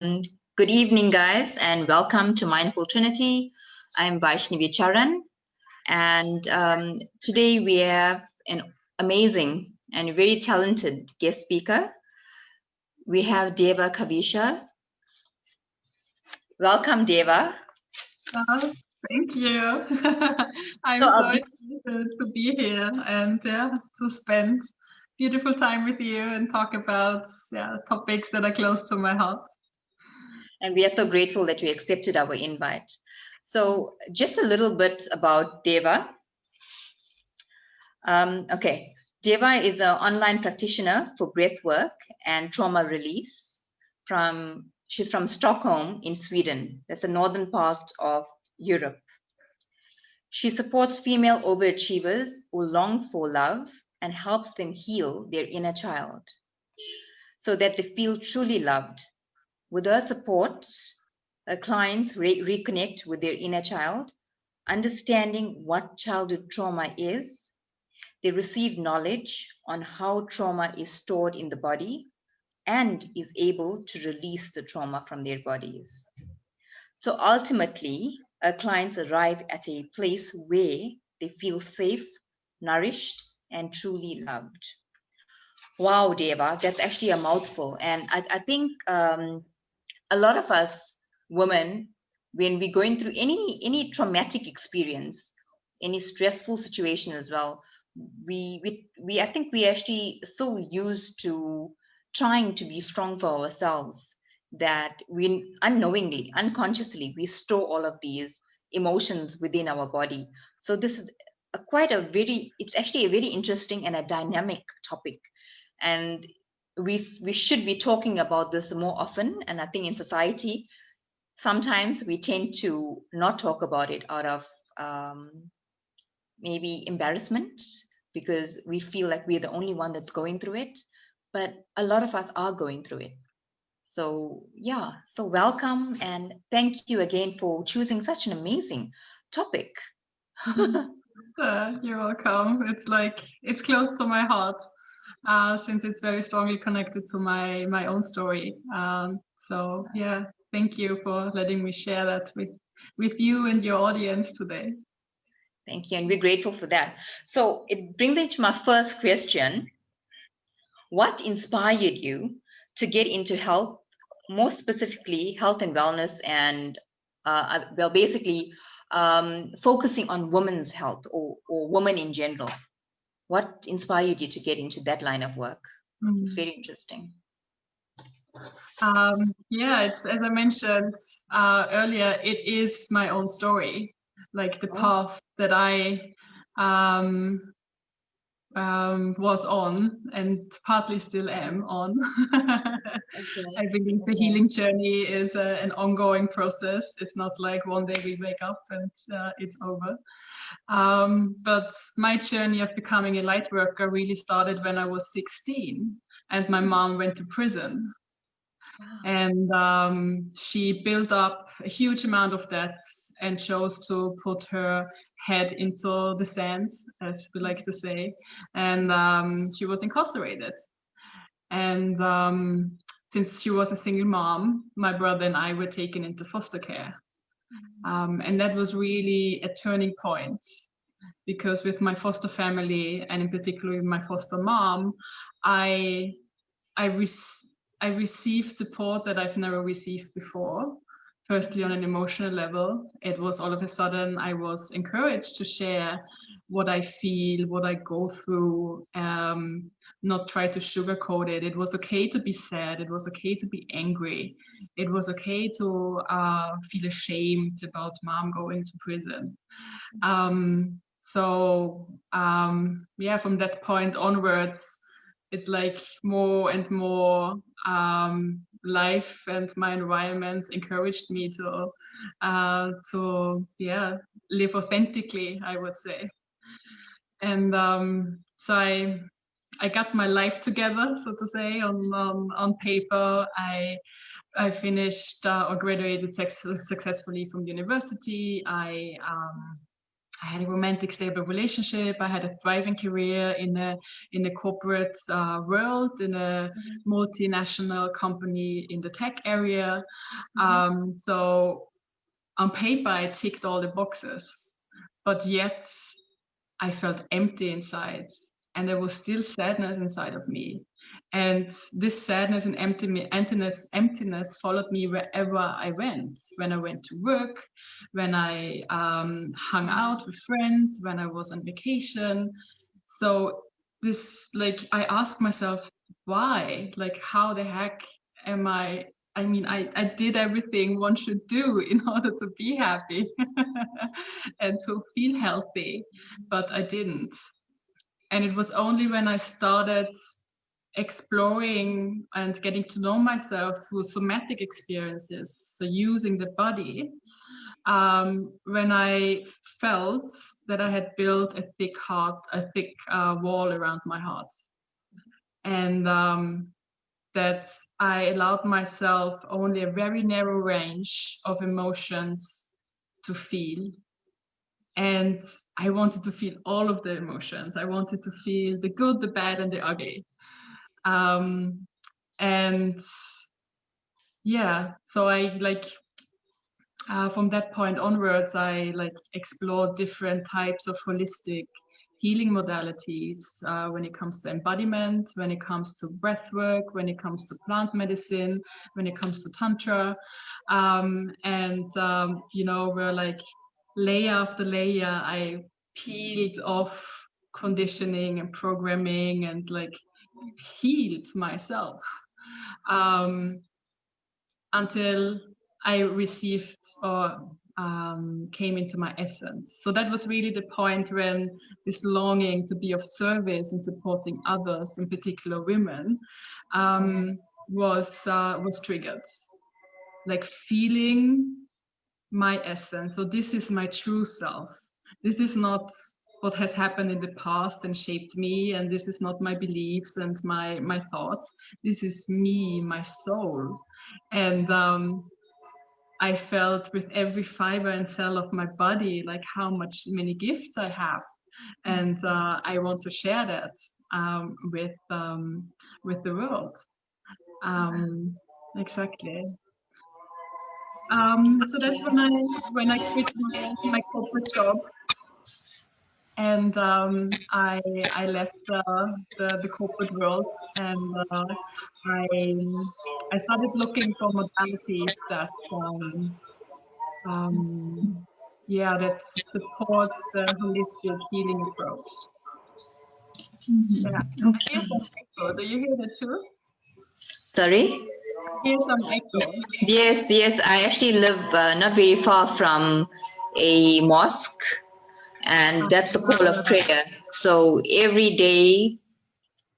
Good evening, guys, and welcome to Mindful Trinity. I'm Vaisnavi Carana, and today we have an amazing and very talented guest speaker. We have Deva Kaveesha. Welcome, Deva. Thank you. I'm so excited to be here and to spend beautiful time with you and talk about topics that are close to my heart. And we are so grateful that you accepted our invite. So just a little bit about Deva. Okay, Deva is an online practitioner for breathwork and trauma release. She's from Stockholm in Sweden. That's the northern part of Europe. She supports female overachievers who long for love and helps them heal their inner child so that they feel truly loved. With her support, her clients reconnect with their inner child, understanding what childhood trauma is. They receive knowledge on how trauma is stored in the body and is able to release the trauma from their bodies. So ultimately, our clients arrive at a place where they feel safe, nourished, and truly loved. Wow, Deva, that's actually a mouthful. And I think a lot of us women, when we're going through any traumatic experience, any stressful situation as well, we I think we actually so used to trying to be strong for ourselves that we unknowingly, unconsciously, we store all of these emotions within our body. So this is it's actually a very interesting and a dynamic topic, and we should be talking about this more often. And I think in society, sometimes we tend to not talk about it out of maybe embarrassment, because we feel like we're the only one that's going through it, but a lot of us are going through it. So yeah, so welcome, and thank you again for choosing such an amazing topic. You're welcome. It's close to my heart, since it's very strongly connected to my own story. So yeah, thank you for letting me share that with you and your audience today. Thank you, and we're grateful for that. So it brings me to my first question. What inspired you to get into health, more specifically health and wellness, and basically focusing on women's health, or women in general? What inspired you to get into that line of work? It's very interesting. It's, as I mentioned earlier, it is my own story, like the path that I was on and partly still am on. I believe the healing journey is an ongoing process. It's not like one day we wake up and it's over. But my journey of becoming a light worker really started when I was 16 and my mom went to prison. And she built up a huge amount of debts and chose to put her head into the sand, as we like to say. And she was incarcerated. And since she was a single mom, my brother and I were taken into foster care. And that was really a turning point, because with my foster family, and in particular with my foster mom, I received support that I've never received before. Firstly, on an emotional level, it was all of a sudden I was encouraged to share what I feel, what I go through, not try to sugarcoat it. It was okay to be sad. It was okay to be angry. It was okay to feel ashamed about mom going to prison. From that point onwards, it's like more and more life and my environment encouraged me to live authentically, I would say. And so I got my life together, so to say, on paper. I finished or graduated successfully from university. I I had a romantic, stable relationship. I had a thriving career in a corporate world, in a multinational company in the tech area. So on paper, I ticked all the boxes, but yet I felt empty inside, and there was still sadness inside of me. And this sadness and emptiness followed me wherever I went. When I went to work, when I hung out with friends, when I was on vacation. So this, like, I asked myself, why? Like, how the heck am I? I mean, I did everything one should do in order to be happy and to feel healthy, but I didn't. And it was only when I started exploring and getting to know myself through somatic experiences, so using the body, when I felt that I had built a thick wall around my heart, and that I allowed myself only a very narrow range of emotions to feel. And I wanted to feel all of the emotions. I wanted to feel the good, the bad, and the ugly. And yeah, so I from that point onwards, I explored different types of holistic healing modalities when it comes to embodiment, when it comes to breath work, when it comes to plant medicine, when it comes to tantra, where layer after layer, I peeled off conditioning and programming and healed myself until I received or came into my essence. So that was really the point when this longing to be of service and supporting others, in particular women, was triggered. Like feeling my essence. So this is my true self. This is not what has happened in the past and shaped me, and this is not my beliefs and my thoughts. This is me, my soul. And I felt with every fiber and cell of my body how many gifts I have, and I want to share that with the world. Exactly. So that's when I quit my corporate job, and I left the corporate world, and I started looking for modalities that that supports the holistic healing approach. Yeah. Okay. Here's some echo. Do you hear that too? Sorry? Here's some echo. Yes. I actually live not very far from a mosque, and that's the call of prayer. So every day,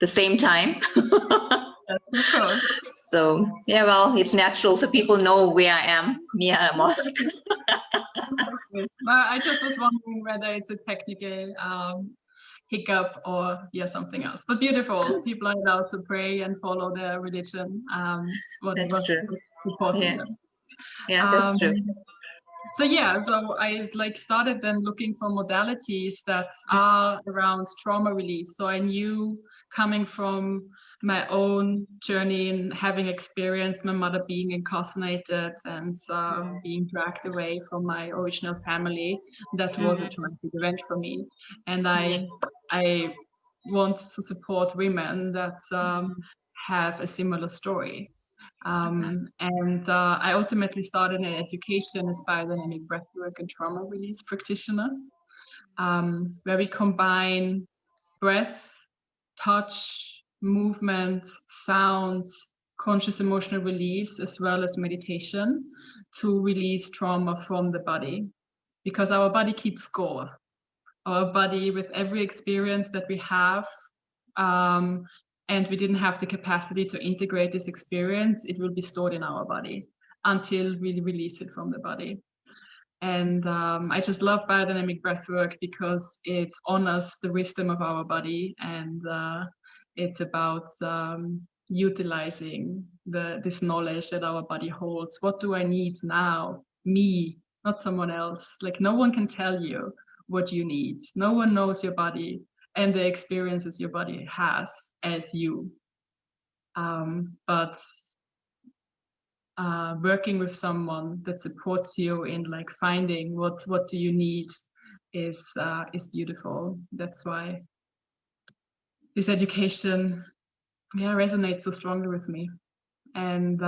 the same time. That's cool. So yeah, well, it's natural, so people know where I am near a mosque. I just was wondering whether it's a technical hiccup or something else. But beautiful, people are allowed to pray and follow their religion. That's true. Supporting them. Yeah, that's true. So I started then looking for modalities that are around trauma release. So I knew, coming from my own journey and having experienced my mother being incarcerated and being dragged away from my original family, that was a traumatic event for me. And I want to support women that have a similar story. And I ultimately started an education as biodynamic breathwork and trauma release practitioner, where we combine breath, touch, movement, sound, conscious emotional release, as well as meditation to release trauma from the body. Because our body keeps score. Our body, with every experience that we have, and we didn't have the capacity to integrate this experience, it will be stored in our body until we release it from the body. And I just love biodynamic breathwork because it honors the wisdom of our body, and it's about utilizing this knowledge that our body holds. What do I need now? Me, not someone else. No one can tell you what you need. No one knows your body and the experiences your body has as you. But working with someone that supports you in like finding what do you need is beautiful. That's why this education resonates so strongly with me. And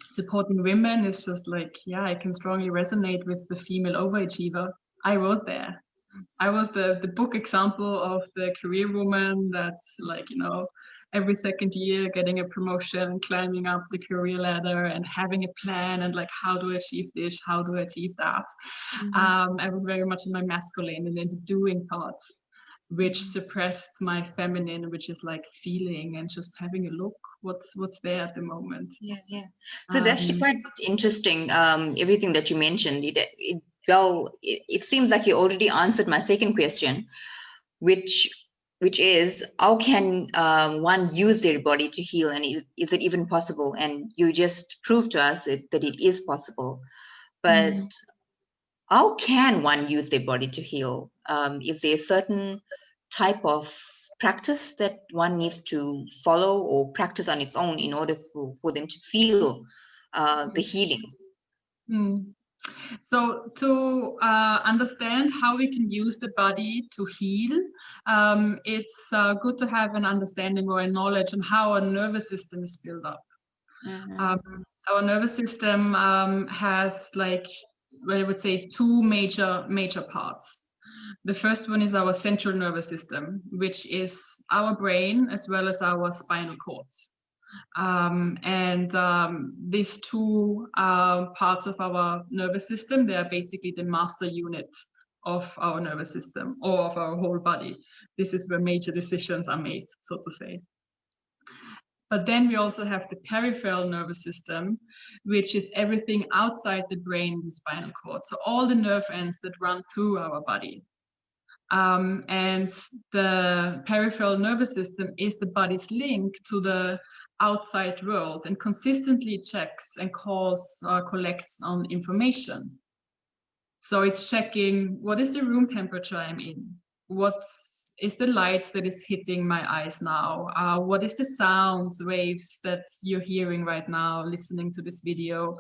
supporting women is just like, I can strongly resonate with the female overachiever. I was there. I was the book example of the career woman that's like, every second year getting a promotion and climbing up the career ladder and having a plan and like, how do I achieve this? How do I achieve that? I was very much in my masculine and in the doing part, which suppressed my feminine, which is like feeling and just having a look what's there at the moment. So that's actually quite interesting. Everything that you mentioned, it seems like you already answered my second question, which is, how can one use their body to heal, and is it even possible? And you just proved to us that it is possible. But how can one use their body to heal? Is there a certain type of practice that one needs to follow or practice on its own in order for them to feel the healing? So to understand how we can use the body to heal, it's good to have an understanding or a knowledge on how our nervous system is built up. Our nervous system has, like, I would say, two major parts. The first one is our central nervous system, which is our brain as well as our spinal cord. These two parts of our nervous system, they are basically the master unit of our nervous system or of our whole body. This is where major decisions are made, so to say. But then we also have the peripheral nervous system, which is everything outside the brain, the spinal cord. So all the nerve ends that run through our body. And the peripheral nervous system is the body's link to the outside world and consistently checks and collects on information. So it's checking, what is the room temperature I'm in? What is the light that is hitting my eyes now? What is the sounds, waves that you're hearing right now, listening to this video?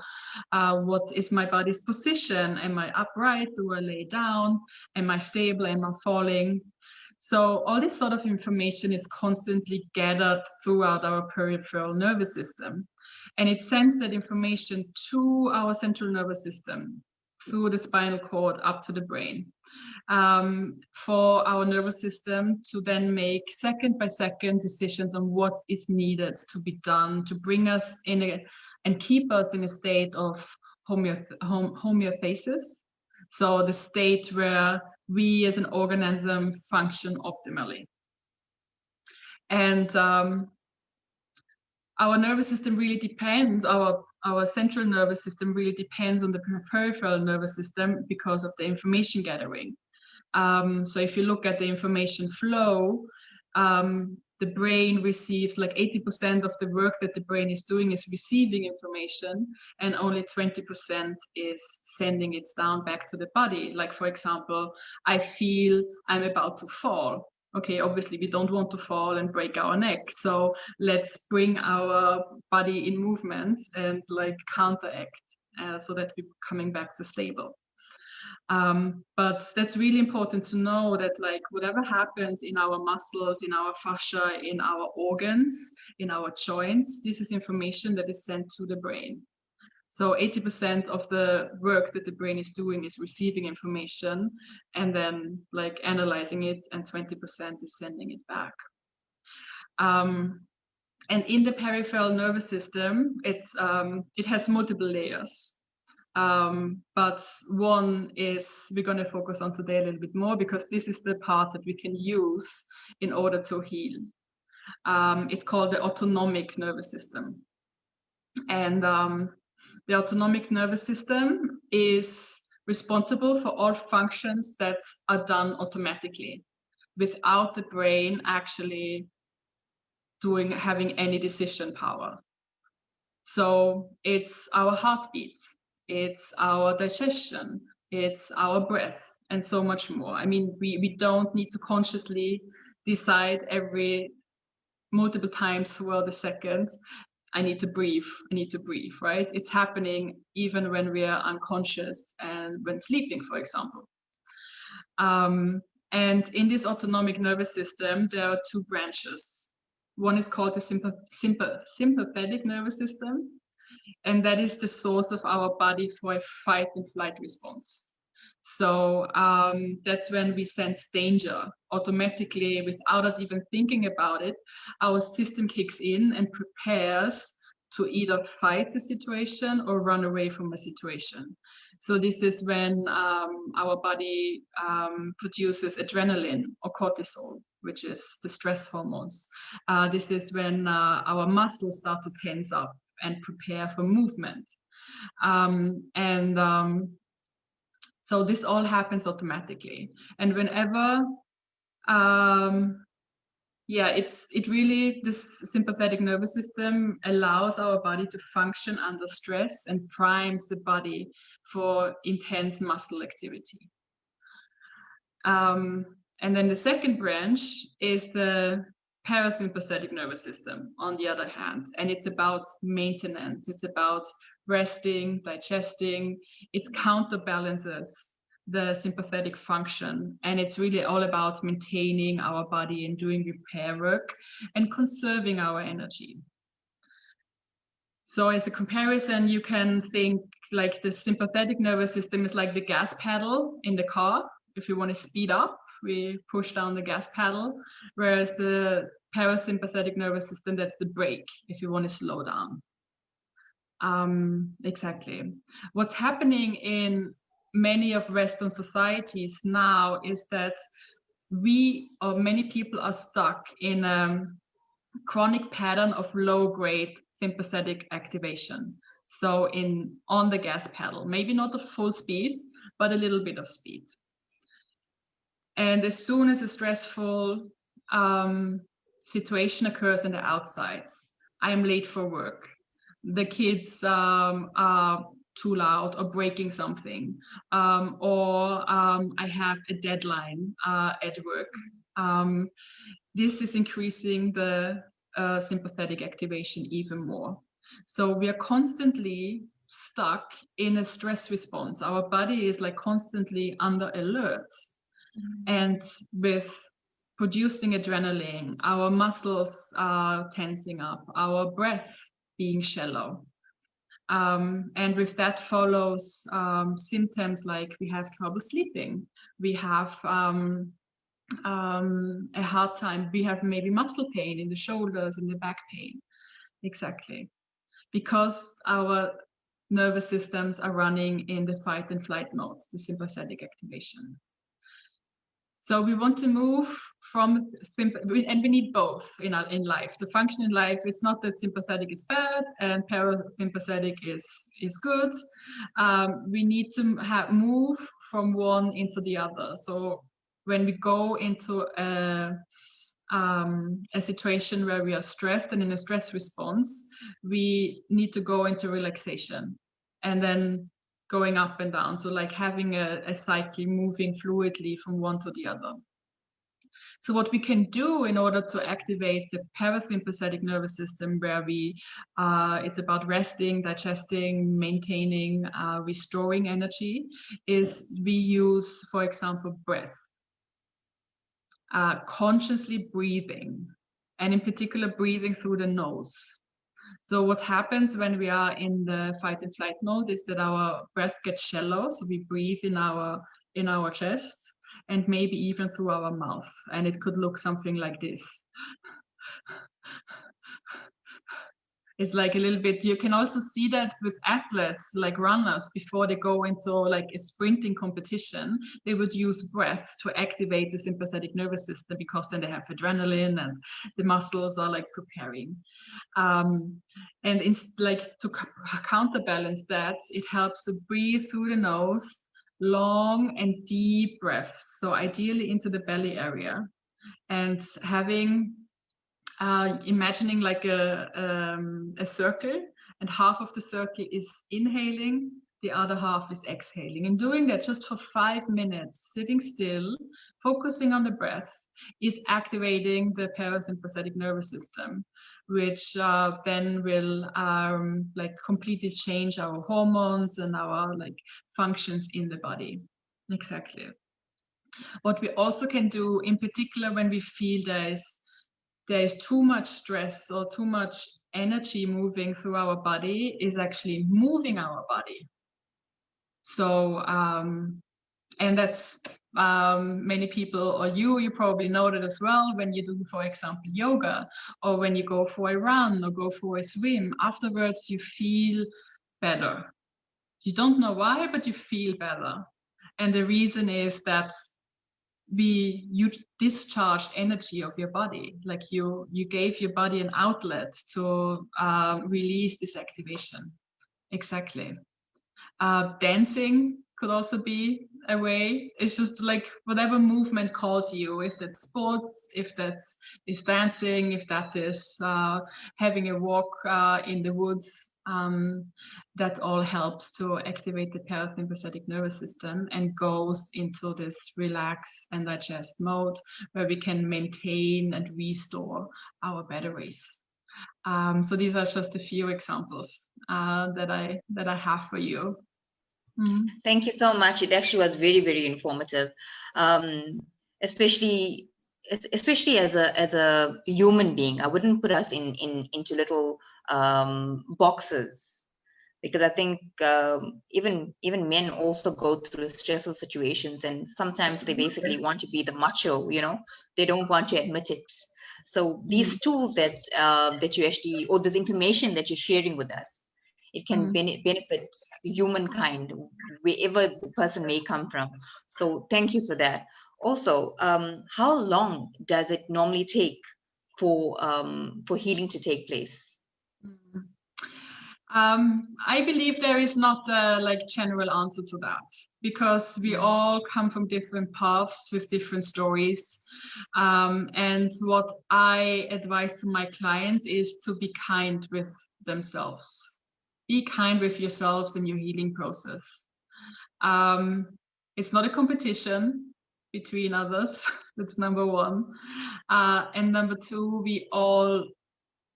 What is my body's position? Am I upright? Do I lay down? Am I stable? Am I falling? So all this sort of information is constantly gathered throughout our peripheral nervous system. And it sends that information to our central nervous system, through the spinal cord up to the brain, for our nervous system to then make second by second decisions on what is needed to be done to bring us in and keep us in a state of homeostasis. So the state where we as an organism function optimally. And our nervous system really depends, our central nervous system really depends on the peripheral nervous system because of the information gathering. So if you look at the information flow, the brain receives like 80% of the work that the brain is doing is receiving information, and only 20% is sending it down back to the body. Like, for example, I feel I'm about to fall. Okay, obviously we don't want to fall and break our neck. So let's bring our body in movement and like counteract so that we're coming back to stable. But that's really important to know that like whatever happens in our muscles, in our fascia, in our organs, in our joints, this is information that is sent to the brain. So 80% of the work that the brain is doing is receiving information and then like analyzing it, and 20% is sending it back. And in the peripheral nervous system, it has multiple layers. But one is we're going to focus on today a little bit more, because this is the part that we can use in order to heal. It's called the autonomic nervous system. And the autonomic nervous system is responsible for all functions that are done automatically without the brain actually having any decision power. So it's our heartbeat, it's our digestion, it's our breath, and so much more. I mean, we don't need to consciously decide every multiple times throughout the second, I need to breathe, right? It's happening even when we are unconscious and when sleeping, for example. And in this autonomic nervous system, there are two branches. One is called the sympathetic nervous system, and that is the source of our body for a fight and flight response. So that's when we sense danger automatically without us even thinking about it. Our system kicks in and prepares to either fight the situation or run away from a situation. So this is when our body produces adrenaline or cortisol, which is the stress hormones. This is when our muscles start to tense up and prepare for movement. So this all happens automatically. And whenever, this sympathetic nervous system allows our body to function under stress and primes the body for intense muscle activity. And then the second branch is the parasympathetic nervous system, on the other hand, and it's about maintenance. It's about resting, digesting. It counterbalances the sympathetic function, and it's really all about maintaining our body and doing repair work and conserving our energy. So as a comparison, you can think like the sympathetic nervous system is like the gas pedal in the car. If you want to speed up, we push down the gas pedal, whereas the parasympathetic nervous system, that's the brake if you want to slow down. Exactly. What's happening in many of Western societies now is that many people are stuck in a chronic pattern of low-grade sympathetic activation. So on the gas pedal, maybe not at full speed, but a little bit of speed. And as soon as a stressful situation occurs in the outside, I am late for work, the kids are too loud or breaking something, or I have a deadline at work, this is increasing the sympathetic activation even more. So we are constantly stuck in a stress response. Our body is like constantly under alert. And with producing adrenaline, our muscles are tensing up, our breath being shallow. And with that follows symptoms like we have trouble sleeping, we have a hard time, we have maybe muscle pain in the shoulders and the back pain. Exactly. Because our nervous systems are running in the fight and flight mode, the sympathetic activation. So we want to move from and we need both in life. To function in life, it's not that sympathetic is bad and parasympathetic is good. We need to move from one into the other. So when we go into a situation where we are stressed and in a stress response, we need to go into relaxation and then going up and down. So like having a cycle moving fluidly from one to the other. So what we can do in order to activate the parasympathetic nervous system, where it's about resting, digesting, maintaining, restoring energy, is we use, for example, breath. Consciously breathing, and in particular breathing through the nose. So what happens when we are in the fight and flight mode is that our breath gets shallow, so we breathe in our chest and maybe even through our mouth, and it could look something like this. It's like a little bit, you can also see that with athletes, like runners, before they go into like a sprinting competition, they would use breath to activate the sympathetic nervous system, because then they have adrenaline and the muscles are like preparing. And it's like to counterbalance that, it helps to breathe through the nose, long and deep breaths. So ideally into the belly area, and having imagining like a circle, and half of the circle is inhaling, the other half is exhaling. And doing that just for 5 minutes, sitting still, focusing on the breath, is activating the parasympathetic nervous system, which then will like completely change our hormones and our like functions in the body. Exactly. What we also can do, in particular when we feel there is too much stress or too much energy moving through our body, is actually moving our body. So and that's many people, or you probably know that as well, when you do, for example, yoga, or when you go for a run or go for a swim, afterwards you feel better. You don't know why, but you feel better. And the reason is that you discharged energy of your body, like you gave your body an outlet to release this activation. Exactly. Dancing could also be a way. It's just like whatever movement calls you, if that's sports, if that is dancing, if that is having a walk in the woods, that all helps to activate the parasympathetic nervous system and goes into this relax and digest mode where we can maintain and restore our batteries. So these are just a few examples that I have for you. Thank you so much. It actually was very, very informative, especially as a human being. I wouldn't put us into little boxes, because I think even men also go through stressful situations, and sometimes they basically want to be the macho. They don't want to admit it. So these tools that you actually, or this information that you're sharing with us, it can benefit humankind, wherever the person may come from. So thank you for that. Also, how long does it normally take for healing to take place? I believe there is not a like general answer to that, because we all come from different paths with different stories. And what I advise to my clients is to be kind with themselves. Be kind with yourselves in your healing process. It's not a competition between others. That's number one. And number two, we all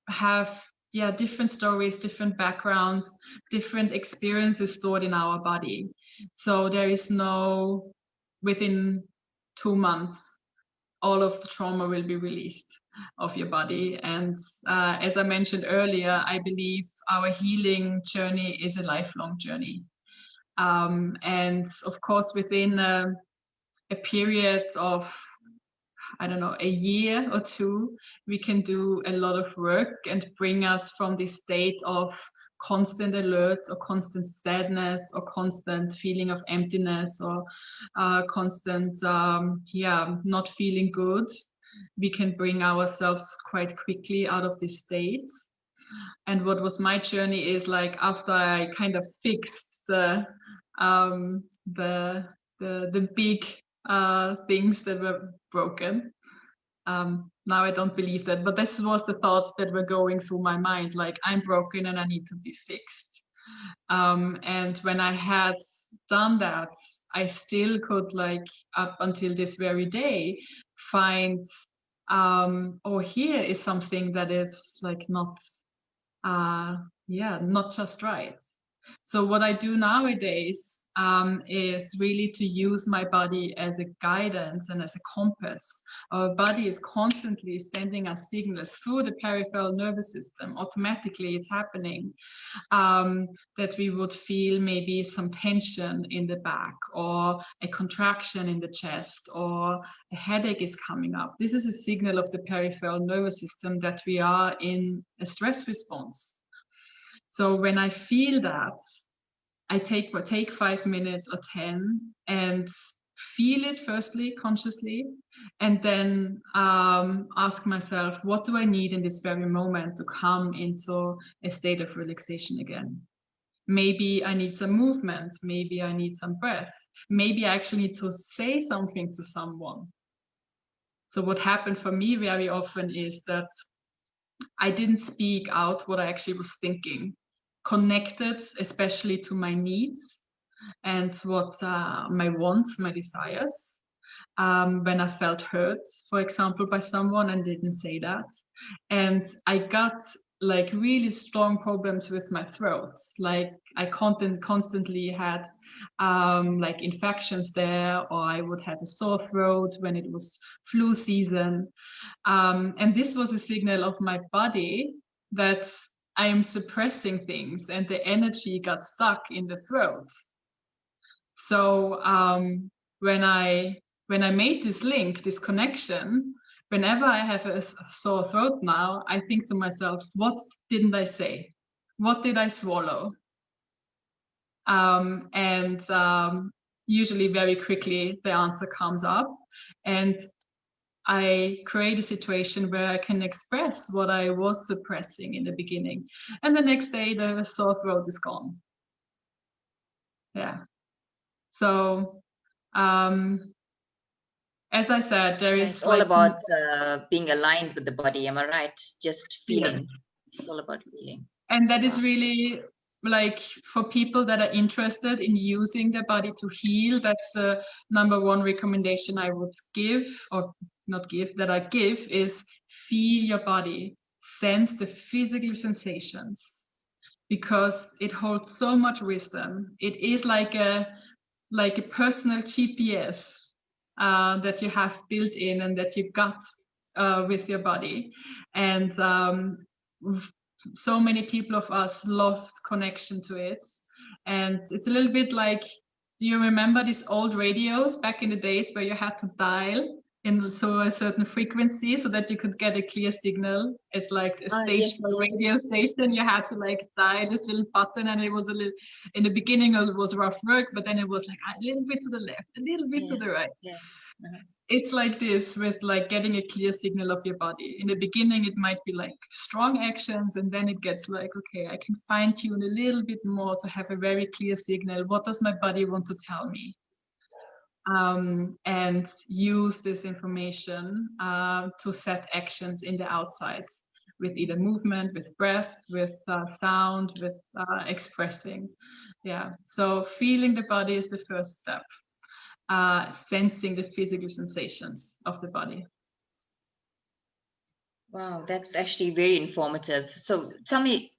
have different stories, different backgrounds, different experiences stored in our body. So there is no, within 2 months, all of the trauma will be released of your body. And as I mentioned earlier, I believe our healing journey is a lifelong journey. And of course, within a period of, I don't know, a year or two, we can do a lot of work and bring us from this state of constant alert or constant sadness or constant feeling of emptiness or constant, not feeling good. We can bring ourselves quite quickly out of this state. And what was my journey is, like, after I kind of fixed the big things that were broken. Now I don't believe that, but this was the thoughts that were going through my mind, like, I'm broken and I need to be fixed. And when I had done that, I still could, like, up until this very day, find, here is something that is, like, not just right. So what I do nowadays is really to use my body as a guidance and as a compass. Our body is constantly sending us signals through the peripheral nervous system. Automatically, it's happening, that we would feel maybe some tension in the back, or a contraction in the chest, or a headache is coming up. This is a signal of the peripheral nervous system that we are in a stress response. So when I feel that, I take 5 minutes or 10 and feel it firstly consciously, and then ask myself, what do I need in this very moment to come into a state of relaxation again? Maybe I need some movement, maybe I need some breath, maybe I actually need to say something to someone. So what happened for me very often is that I didn't speak out what I actually was thinking, connected especially to my needs, and what my wants, my desires. When I felt hurt, for example, by someone and didn't say that. And I got like really strong problems with my throat. Like I constantly had like infections there, or I would have a sore throat when it was flu season. And this was a signal of my body that I am suppressing things and the energy got stuck in the throat. So when I made this link, this connection, whenever I have a sore throat now, I think to myself, what didn't I say? What did I swallow? Usually very quickly the answer comes up, and I create a situation where I can express what I was suppressing in the beginning, and the next day the sore throat is gone. Yeah. So as I said, there is it's all about being aligned with the body. Am I right? Just feeling. Yeah. It's all about feeling. And that is really like for people that are interested in using their body to heal. That's the number one recommendation I would give, or not give, that I give, is feel your body, sense the physical sensations, because it holds so much wisdom. It is like a personal GPS that you have built in and that you got with your body. And so many people of us lost connection to it. And it's a little bit like, do you remember these old radios back in the days where you had to dial in a certain frequency so that you could get a clear signal? It's like a station, yes. Radio station. You had to like dial this little button, and it was a little, in the beginning it was rough work, but then it was like a little bit to the left, a little bit to the right. Yeah. It's like this with like getting a clear signal of your body. In the beginning, it might be like strong actions, and then it gets like, okay, I can fine tune a little bit more to have a very clear signal. What does my body want to tell me? And use this information to set actions in the outside with either movement, with breath, with sound, with expressing. Yeah, so feeling the body is the first step. Sensing the physical sensations of the body. Wow, that's actually very informative. So tell me,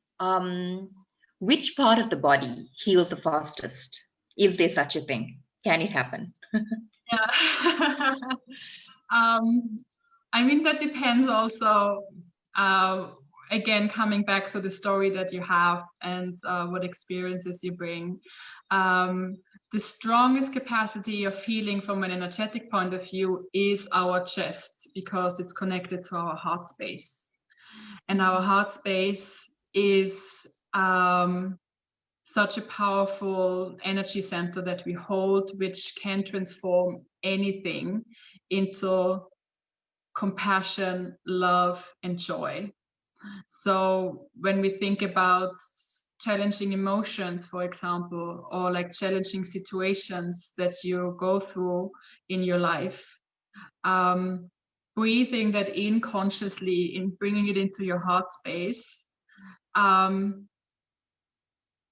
which part of the body heals the fastest? Is there such a thing? Can it happen? Yeah. I mean, that depends also, again, coming back to the story that you have and what experiences you bring. The strongest capacity of healing from an energetic point of view is our chest, because it's connected to our heart space. And our heart space is such a powerful energy center that we hold, which can transform anything into compassion, love, and joy. So when we think about challenging emotions, for example, or like challenging situations that you go through in your life, breathing that in consciously, in bringing it into your heart space,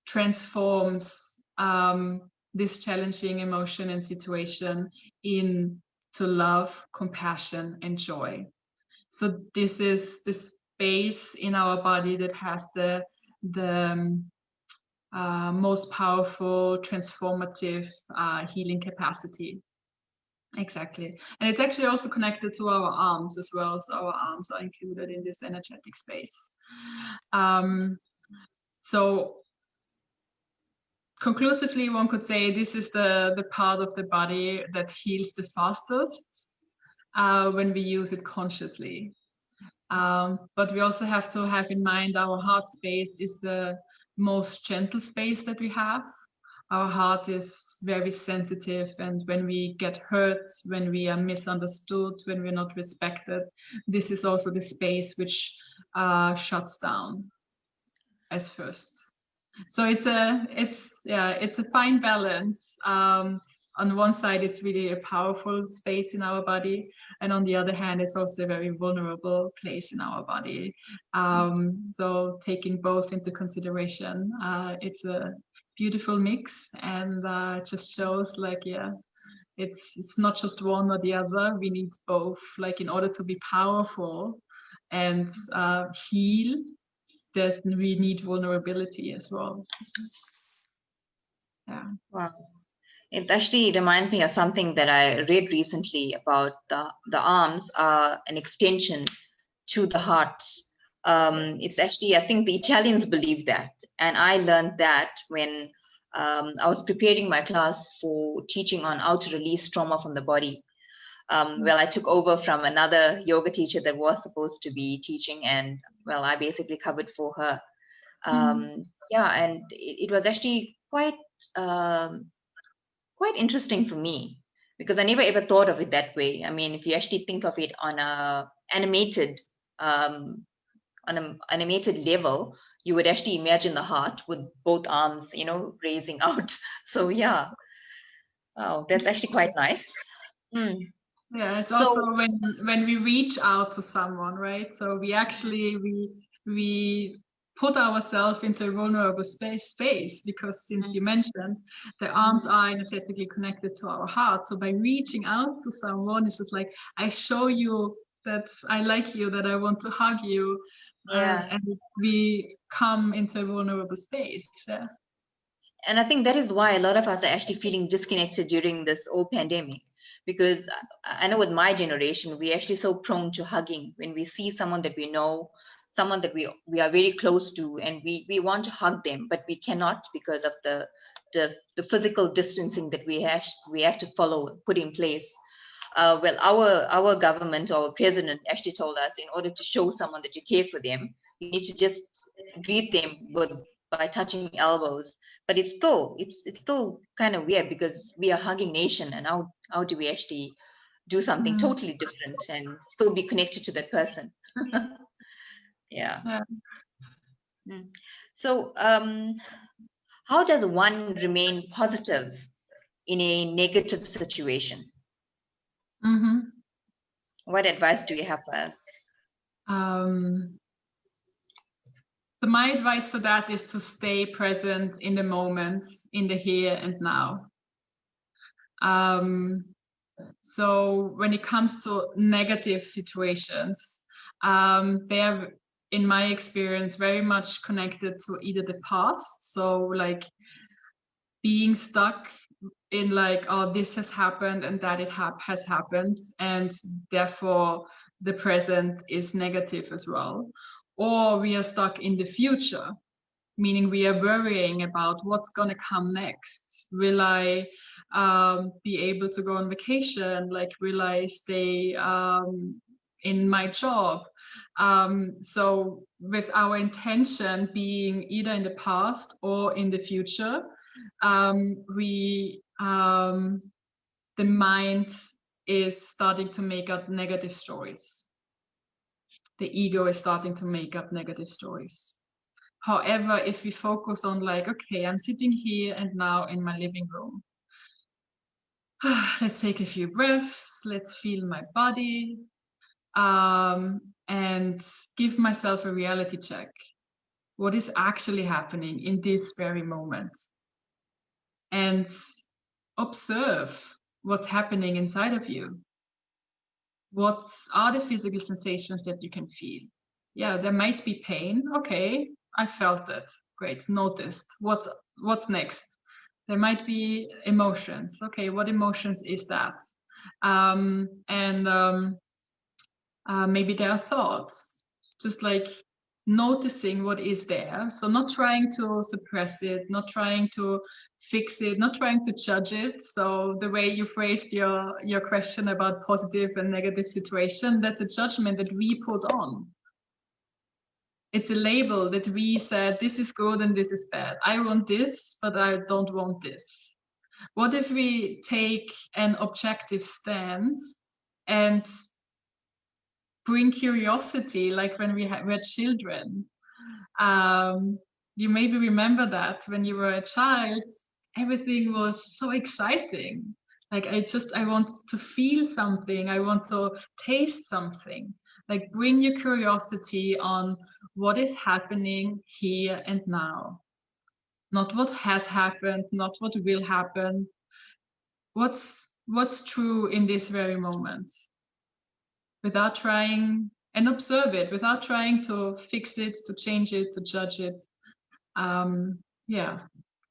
transforms this challenging emotion and situation into love, compassion, and joy. So this is the space in our body that has the most powerful transformative healing capacity. Exactly. And it's actually also connected to our arms as well. So our arms are included in this energetic space. So conclusively, one could say this is the part of the body that heals the fastest when we use it consciously. But we also have to have in mind our heart space is the most gentle space that we have. Our heart is very sensitive, and when we get hurt, when we are misunderstood, when we're not respected, this is also the space which shuts down as first. So it's a fine balance. On one side, it's really a powerful space in our body, and on the other hand, it's also a very vulnerable place in our body. So taking both into consideration, it's beautiful mix, and it just shows like, yeah, it's not just one or the other. We need both, like in order to be powerful and heal, we need vulnerability as well. Yeah. Wow. It actually reminds me of something that I read recently about the arms are an extension to the heart. It's actually, I think the Italians believe that. And I learned that when I was preparing my class for teaching on how to release trauma from the body. Well, I took over from another yoga teacher that was supposed to be teaching, and well, I basically covered for her. Yeah, and it was actually quite interesting for me because I never ever thought of it that way. I mean, if you actually think of it on a um, animated level, you would actually imagine the heart with both arms, raising out. So yeah, wow, that's actually quite nice. Mm. Yeah, it's also So when we reach out to someone, right? So we actually we put ourselves into a vulnerable space because since you mentioned the arms are energetically connected to our heart. So by reaching out to someone, it's just like I show you that I like you, that I want to hug you, yeah, and we come into a vulnerable space. Yeah. and I think that is why a lot of us are actually feeling disconnected during this whole pandemic. Because I know with my generation, we're actually so prone to hugging when we see someone that we know, someone that we are very close to, and we want to hug them, but we cannot because of the physical distancing that we have to follow, put in place. Well, our government, our president actually told us in order to show someone that you care for them, you need to just greet them by touching elbows. But it's still kind of weird because we are a hugging nation, and how do we actually do something Mm. totally different and still be connected to that person? Yeah. Yeah. Mm. So, how does one remain positive in a negative situation? Mm-hmm. What advice do you have for us? So my advice for that is to stay present in the moment, in the here and now. So when it comes to negative situations, they're, in my experience, very much connected to either the past. So like being stuck in like, oh, this has happened and that has happened, and therefore the present is negative as well. Or we are stuck in the future, meaning we are worrying about what's going to come next. Will I be able to go on vacation? Like, will I stay in my job? So with our intention being either in the past or in the future, the mind is starting to make up negative stories. The ego is starting to make up negative stories. However, if we focus on like, okay, I'm sitting here and now in my living room. Let's take a few breaths. Let's feel my body, and give myself a reality check. What is actually happening in this very moment? And observe what's happening inside of you. What are the physical sensations that you can feel? Yeah, there might be pain. Okay, I felt it. Great, noticed. What's next? There might be emotions. Okay, what emotions is that? Maybe there are thoughts. Just like noticing what is there. So not trying to suppress it, not trying to fix it, not trying to judge it. So the way you phrased your question about positive and negative situation, that's a judgment that we put on. It's a label that we said, this is good and this is bad. I want this, but I don't want this. What if we take an objective stance and bring curiosity, like when we were children? You maybe remember that when you were a child, everything was so exciting. Like I want to feel something. I want to taste something. Like bring your curiosity on what is happening here and now. not what has happened, not what will happen. What's true in this very moment, without trying, and observe it without trying to fix it, to change it, to judge it. Yeah,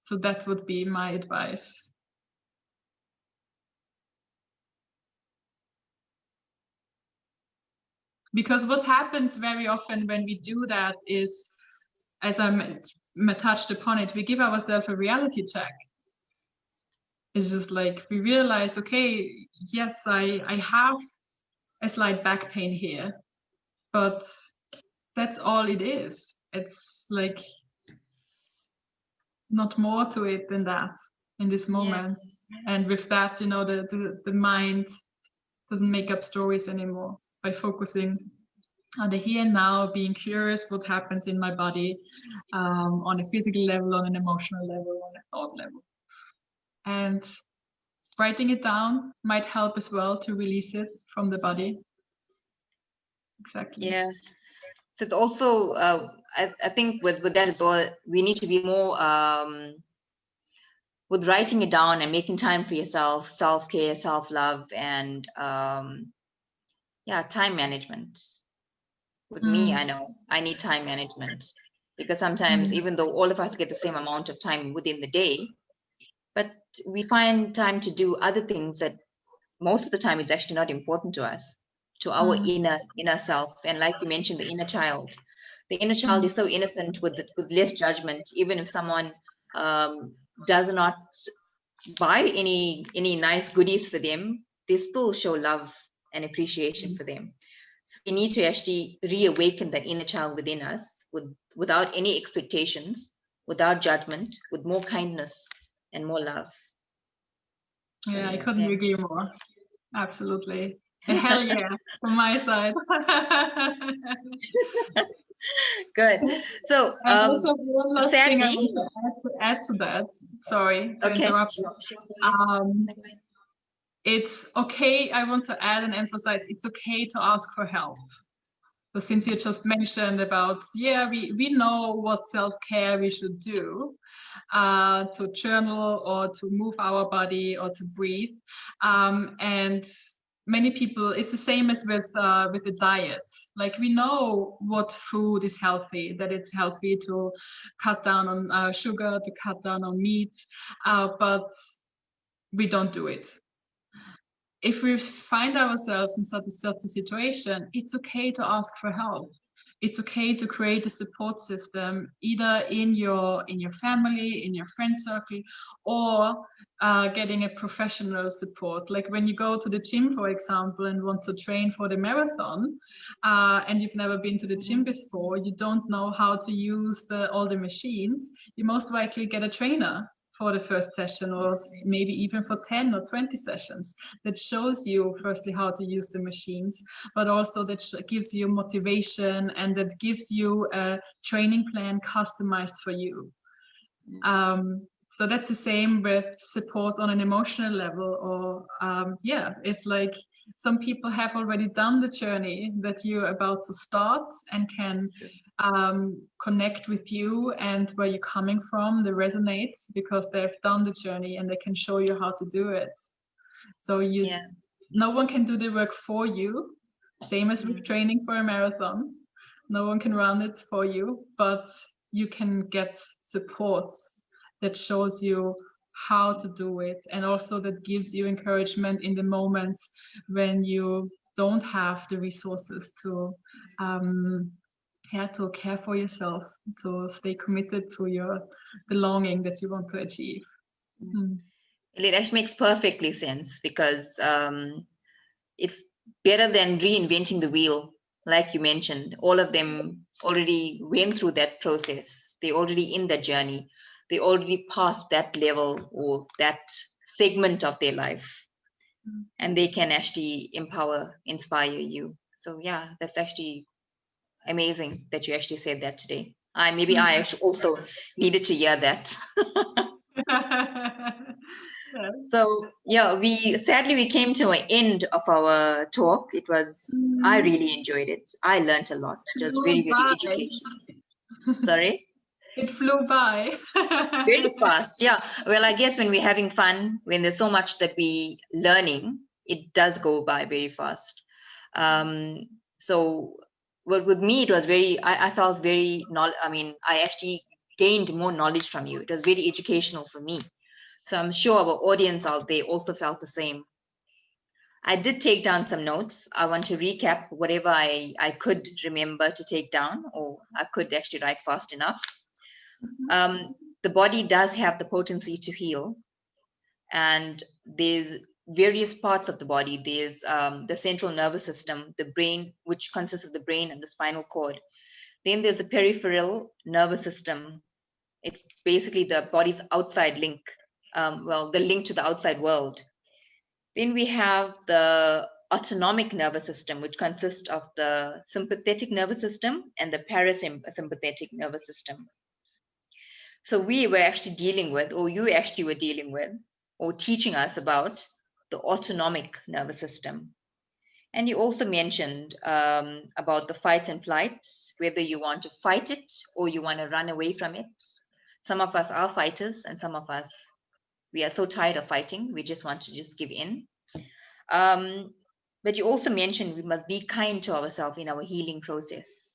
so that would be my advice. Because what happens very often when we do that is, as I touched upon it, we give ourselves a reality check. It's just like we realize, okay, yes, I have a slight back pain here, but that's all it is. It's like not more to it than that in this moment. Yeah. And with that, you know, the mind doesn't make up stories anymore by focusing on the here and now, being curious what happens in my body, on a physical level, on an emotional level, on a thought level. And writing it down might help as well to release it from the body. Exactly. Yeah. So it's also, I think with that as well, we need to be more with writing it down and making time for yourself, self-care, self-love, and yeah, time management. With me, I know I need time management, because sometimes even though all of us get the same amount of time within the day, but we find time to do other things that most of the time is actually not important to us, to our inner self. And like you mentioned, the inner child is so innocent, with less judgment. Even if someone does not buy any nice goodies for them, they still show love and appreciation for them. So we need to actually reawaken that inner child within us, without any expectations, without judgment, with more kindness and more love. Yeah, so, yeah, I couldn't agree more. Absolutely. Hell yeah, from my side. Good. So, also one last thing I want to add to that. Sorry to interrupt. Sure. It's okay. I want to add and emphasize, it's okay to ask for help. So since you just mentioned about, yeah, we know what self-care we should do, to journal or to move our body or to breathe. And many people, it's the same as with the diet. Like, we know what food is healthy, that it's healthy to cut down on sugar, to cut down on meat, but we don't do it. If we find ourselves in such a situation, it's okay to ask for help. It's okay to create a support system, either in your family, in your friend circle, or getting a professional support. Like when you go to the gym, for example, and want to train for the marathon, and you've never been to the gym before, you don't know how to use all the machines, you most likely get a trainer for the first session, or maybe even for 10 or 20 sessions, that shows you firstly how to use the machines, but also that gives you motivation, and that gives you a training plan customized for you. So that's the same with support on an emotional level, or yeah, it's like some people have already done the journey that you're about to start, and can connect with you and where you're coming from, that resonates because they've done the journey and they can show you how to do it. So no one can do the work for you, same as with training for a marathon. No one can run it for you, but you can get support that shows you how to do it, and also that gives you encouragement in the moments when you don't have the resources to to care for yourself, to stay committed to your belonging that you want to achieve. It actually makes perfectly sense, because it's better than reinventing the wheel. Like you mentioned, all of them already went through that process. They're already in that journey. They already passed that level or that segment of their life, and they can actually inspire you. So yeah, that's actually amazing that you actually said that today. Maybe I also needed to hear that. So yeah, we came to an end of our talk. It was, I really enjoyed it. I learned a lot. It was very, very educational. Sorry? It flew by. Very fast. Yeah. Well, I guess when we're having fun, when there's so much that we learning, it does go by very fast. So well, with me, it was very, I felt very, I mean, I actually gained more knowledge from you. It was very educational for me. So I'm sure our audience out there also felt the same. I did take down some notes. I want to recap whatever I could remember to take down, or I could actually write fast enough. The body does have the potency to heal, and there's various parts of the body. There's the central nervous system, the brain, which consists of the brain and the spinal cord. Then there's the peripheral nervous system. It's basically the body's outside link, well, the link to the outside world. Then we have the autonomic nervous system, which consists of the sympathetic nervous system and the parasympathetic nervous system. So we were actually dealing with, or you actually were dealing with, or teaching us about the autonomic nervous system. And you also mentioned about the fight and flight, whether you want to fight it or you want to run away from it. Some of us are fighters, and some of us, we are so tired of fighting, we just want to just give in. But you also mentioned we must be kind to ourselves in our healing process.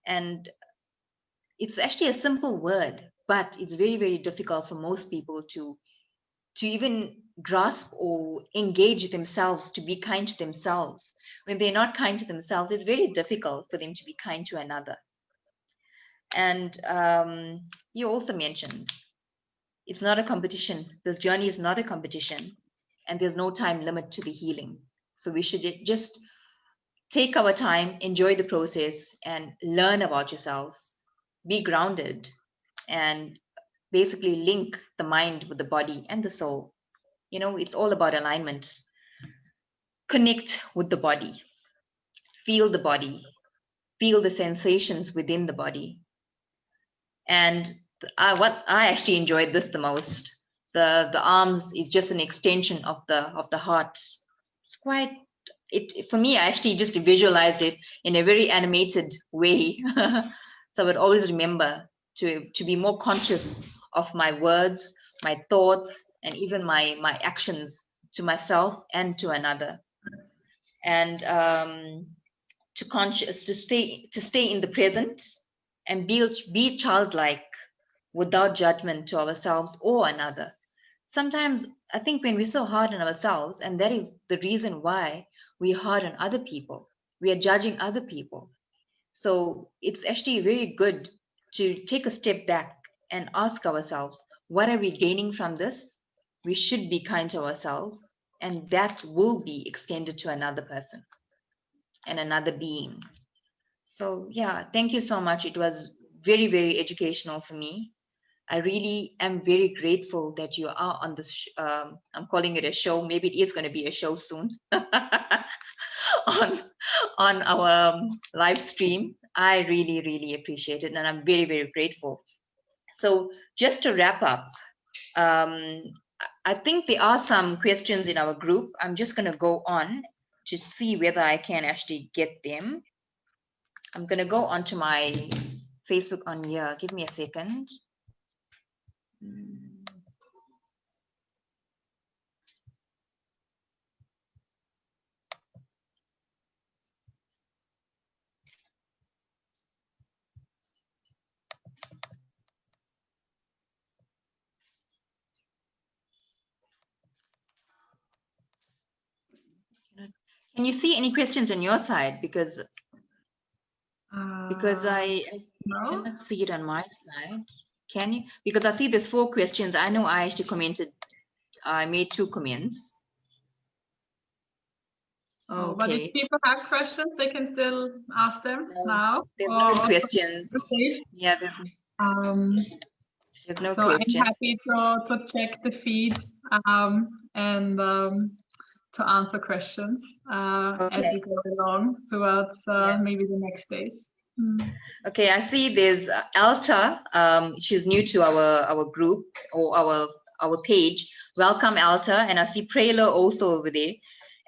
And it's actually a simple word, but it's very, very difficult for most people to even grasp or engage themselves, to be kind to themselves. When they're not kind to themselves, it's very difficult for them to be kind to another. And you also mentioned it's not a competition. This journey is not a competition, and there's no time limit to the healing. So we should just take our time, enjoy the process, and learn about yourselves. Be grounded, and basically link the mind with the body and the soul. You know, it's all about alignment. Connect with the body, feel the sensations within the body. And what I actually enjoyed this the most, the arms is just an extension of the heart. It's quite, it for me, I actually just visualized it in a very animated way. So I would always remember to be more conscious of my words, my thoughts, and even my actions to myself and to another. And to stay in the present and be childlike without judgment to ourselves or another. Sometimes I think when we're so hard on ourselves, and that is the reason why we're hard on other people, we are judging other people. So it's actually very good to take a step back and ask ourselves, what are we gaining from this? We should be kind to ourselves, and that will be extended to another person and another being. So yeah, thank you so much. It was very, very educational for me. I really am very grateful that you are on this. I'm calling it a show. Maybe it is going to be a show soon on our live stream. I really, really appreciate it, and I'm very, very grateful. So just to wrap up, I think there are some questions in our group. I'm just going to go on to see whether I can actually get them. I'm going to go onto my Facebook on here. Give me a second. Can you see any questions on your side? Because I cannot see it on my side. Can you? Because I see there's 4 questions. I know I actually commented. I made 2 comments. Okay. But if people have questions, they can still ask them now. There's no questions. Yeah, there's no questions. I'm happy to check the feed and to answer questions as we go along throughout maybe the next days. Okay, I see there's Alta. She's new to our group or our page. Welcome, Alta. And I see Prela also over there.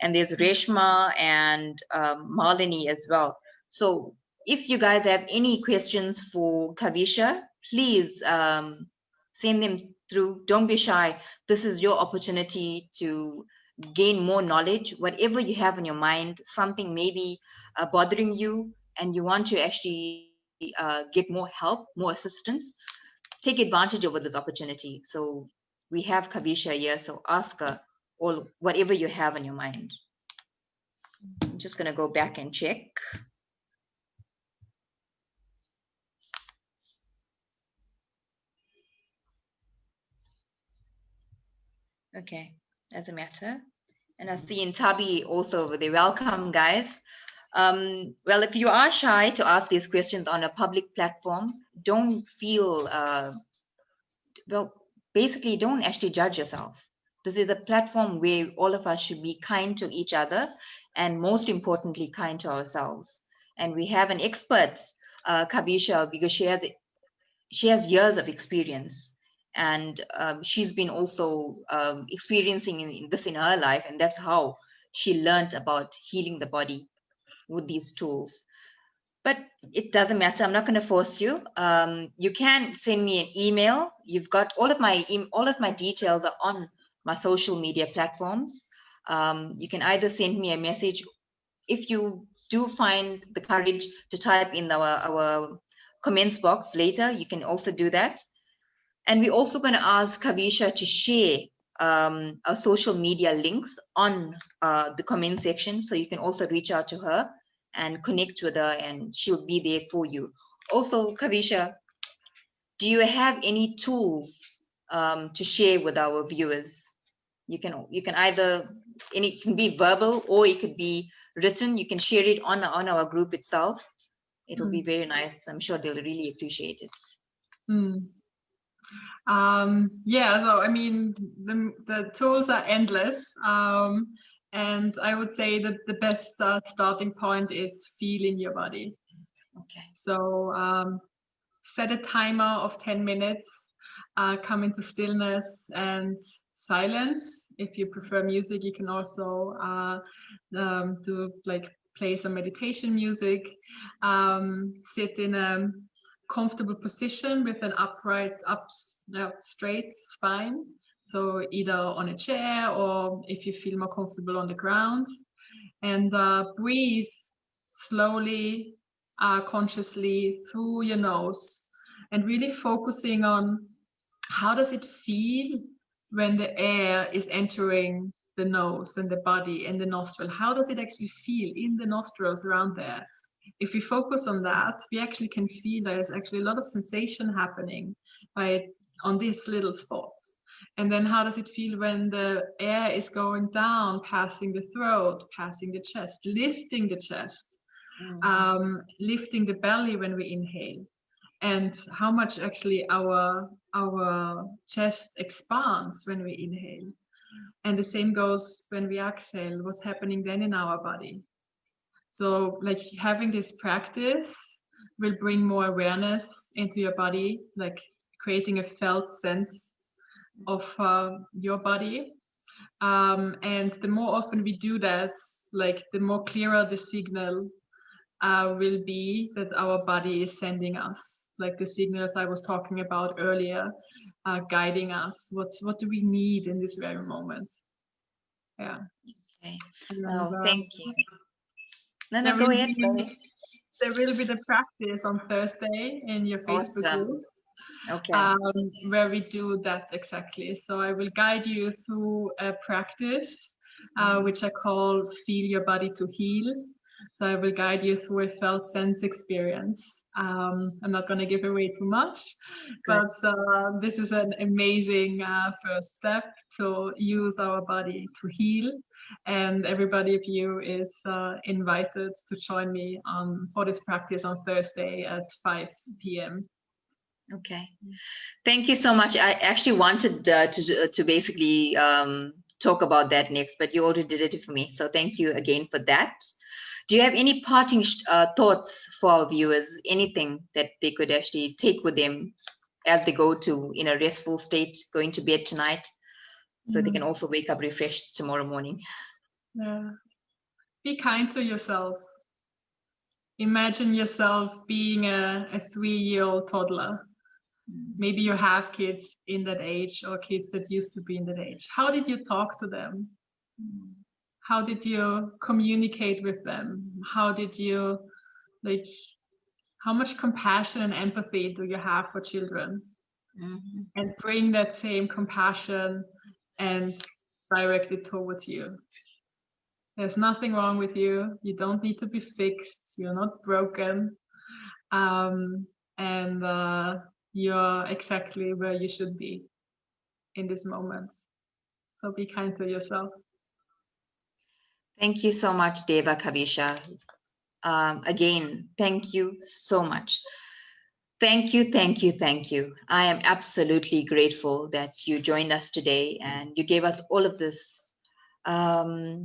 And there's Reshma and Malini as well. So if you guys have any questions for Kaveesha, please send them through. Don't be shy. This is your opportunity to gain more knowledge. Whatever you have in your mind, something maybe bothering you, and you want to actually get more help, more assistance, take advantage over this opportunity. So we have Kaveesha here, so ask her all whatever you have in your mind. I'm just going to go back and check. Okay, doesn't matter. And I see in Tabi also over there. Welcome, guys. Well, if you are shy to ask these questions on a public platform, don't feel, well, basically, don't actually judge yourself. This is a platform where all of us should be kind to each other and most importantly, kind to ourselves. And we have an expert, Kaveesha, because she has years of experience, and she's been also experiencing this in her life, and that's how she learned about healing the body with these tools. But it doesn't matter. I'm not going to force you. You can send me an email. You've got all of my details are on my social media platforms. You can either send me a message if you do find the courage to type in our comments box later. You can also do that. And we're also going to ask Kaveesha to share our social media links on the comment section, so you can also reach out to her and connect with her, and she'll be there for you. Also, Kaveesha, do you have any tools to share with our viewers? You can either, and it can be verbal or it could be written. You can share it on our group itself. It'll be very nice. I'm sure they'll really appreciate it. Yeah, so I mean, the tools are endless. And I would say that the best starting point is feeling your body. Okay. So set a timer of 10 minutes, come into stillness and silence. If you prefer music, you can also do like play some meditation music. Sit in a comfortable position with an upright, straight spine. So either on a chair or if you feel more comfortable on the ground. And breathe slowly, consciously through your nose, and really focusing on how does it feel when the air is entering the nose and the body and the nostril. How does it actually feel in the nostrils around there? If we focus on that, we actually can feel there's actually a lot of sensation happening on these little spots. And then how does it feel when the air is going down, passing the throat, passing the chest, lifting the chest, lifting the belly when we inhale, and how much actually our chest expands when we inhale. And the same goes when we exhale, what's happening then in our body. So like having this practice will bring more awareness into your body, like creating a felt sense of your body. And the more often we do that, like the more clearer the signal will be that our body is sending us, like the signals I was talking about earlier, guiding us. What do we need in this very moment? Yeah. Okay. And, thank you. No, go ahead. There will be the practice on Thursday in your Facebook group. Okay. Where we do that exactly. So I will guide you through a practice, which I call Feel Your Body to Heal. So I will guide you through a felt sense experience. I'm not going to give away too much, but this is an amazing first step to use our body to heal. And everybody of you is invited to join me for this practice on Thursday at 5 p.m. Okay. Thank you so much. I actually wanted to basically talk about that next, but you already did it for me. So thank you again for that. Do you have any parting thoughts for our viewers? Anything that they could actually take with them as they go to in a restful state, going to bed tonight, so they can also wake up refreshed tomorrow morning? Yeah. Be kind to yourself. Imagine yourself being a 3-year-old toddler. Maybe you have kids in that age or kids that used to be in that age. How did you talk to them? How did you communicate with them? How did you, like, how much compassion and empathy do you have for children? And bring that same compassion and direct it towards you. There's nothing wrong with you. You don't need to be fixed. You're not broken. And you're exactly where you should be in this moment. So be kind to yourself. Thank you so much, Deva Kaveesha. Again, thank you so much. Thank you, thank you, thank you. I am absolutely grateful that you joined us today and you gave us all of this. I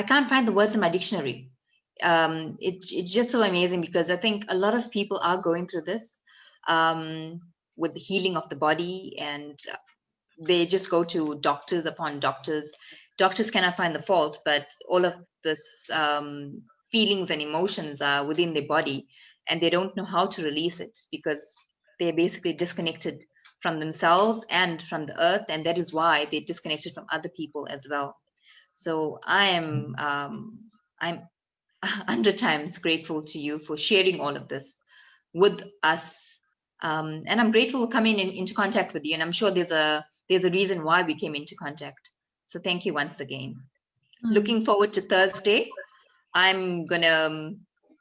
can't find the words in my dictionary. It's just so amazing because I think a lot of people are going through this with the healing of the body, and they just go to doctors upon doctors. Doctors cannot find the fault, but all of this feelings and emotions are within their body, and they don't know how to release it because they're basically disconnected from themselves and from the earth, and that is why they're disconnected from other people as well. So I'm 100 times grateful to you for sharing all of this with us, and I'm grateful for coming into contact with you. And I'm sure there's a reason why we came into contact. So thank you once again. Looking forward to Thursday. I'm gonna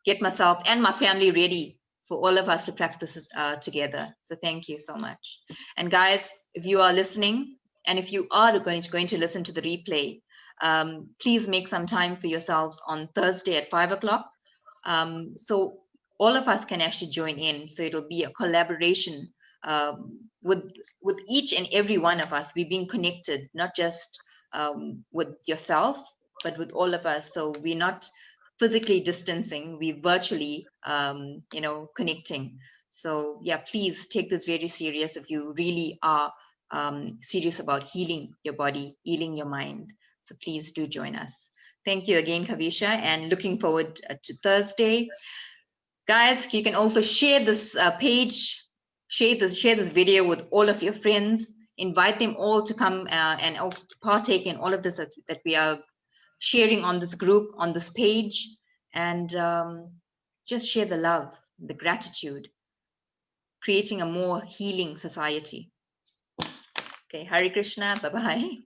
get myself and my family ready for all of us to practice together. So thank you so much. And guys, if you are listening, and if you are going to listen to the replay, please make some time for yourselves on Thursday at 5 o'clock. So all of us can actually join in. So it'll be a collaboration with each and every one of us. We've been connected, not just with yourself, but with all of us. So we're not physically distancing, we're virtually connecting. So yeah, please take this very serious if you really are serious about healing your body, healing your mind. So please do join us. Thank you again, Kaveesha, and looking forward to Thursday. Guys, you can also share this page, share this video with all of your friends. Invite them all to come and also to partake in all of this that we are sharing on this group, on this page, and just share the love, the gratitude, creating a more healing society. Okay, Hare Krishna, bye-bye.